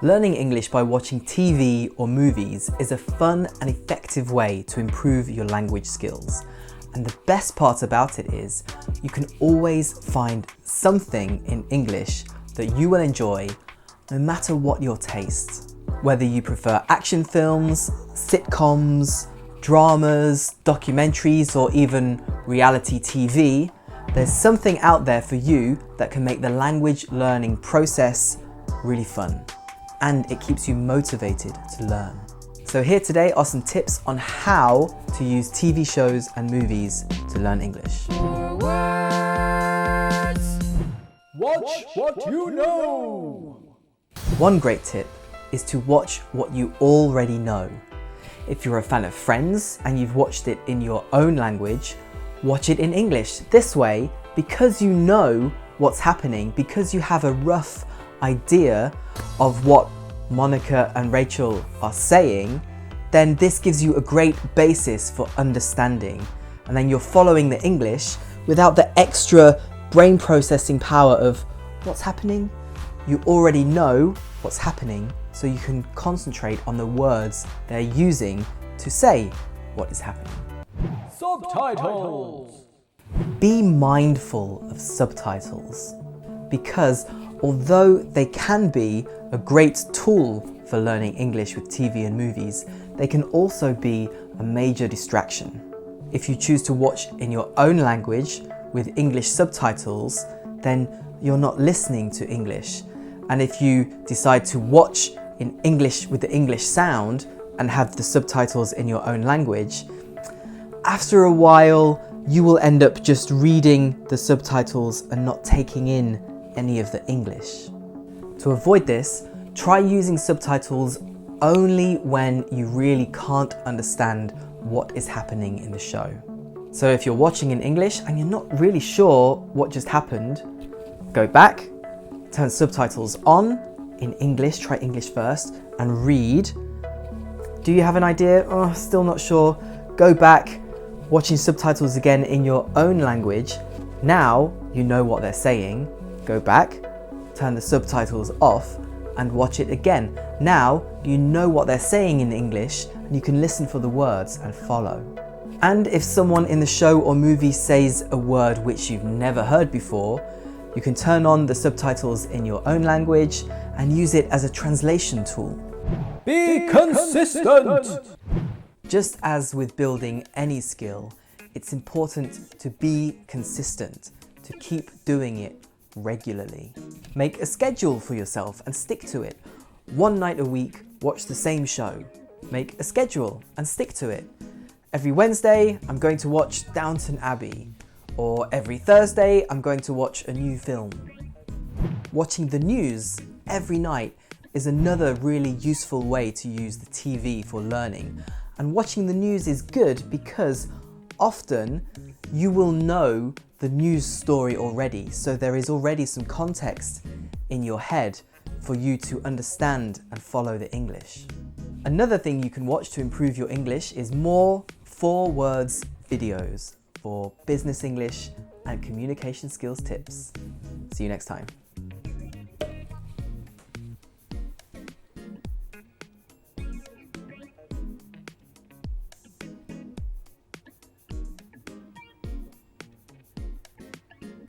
Learning English by watching TV or movies is a fun and effective way to improve your language skills. And the best part about it is you can always find something in English that you will enjoy no matter what your taste. Whether you prefer action films, sitcoms, dramas, documentaries, or even reality TV, there's something out there for you that can make the language learning process really fun. And it keeps you motivated to learn. So here today are some tips on how to use TV shows and movies to learn English. Watch what you know! One great tip is to watch what you already know. If you're a fan of Friends and you've watched it in your own language, watch it in English. This way, because you know what's happening, because you have a rough idea of what Monica and Rachel are saying, then this gives you a great basis for understanding. And then you're following the English without the extra brain processing power of what's happening. You already know what's happening, so you can concentrate on the words they're using to say what is happening. Subtitles! Be mindful of subtitles, because although they can be a great tool for learning English with TV and movies, they can also be a major distraction. If you choose to watch in your own language with English subtitles, then you're not listening to English. And if you decide to watch in English with the English sound and have the subtitles in your own language, after a while you will end up just reading the subtitles and not taking in any of the English. To avoid this, try using subtitles only when you really can't understand what is happening in the show. So if you're watching in English and you're not really sure what just happened, go back, turn subtitles on in English, try English first, and read. Do you have an idea? Oh, still not sure. Go back, watching subtitles again in your own language. Now you know what they're saying. Go back, turn the subtitles off, and watch it again. Now you know what they're saying in English, and you can listen for the words and follow. And if someone in the show or movie says a word which you've never heard before, you can turn on the subtitles in your own language and use it as a translation tool. Be consistent! Just as with building any skill, it's important to be consistent, to keep doing it regularly. Make a schedule for yourself and stick to it. One night a week, watch the same show. Make a schedule and stick to it. Every Wednesday, I'm going to watch Downton Abbey. Or every Thursday, I'm going to watch a new film. Watching the news every night is another really useful way to use the TV for learning. And watching the news is good because often you will know the news story already, so there is already some context in your head for you to understand and follow the English. Another thing you can watch to improve your English is more 4-words videos for business English and communication skills tips. See you next time.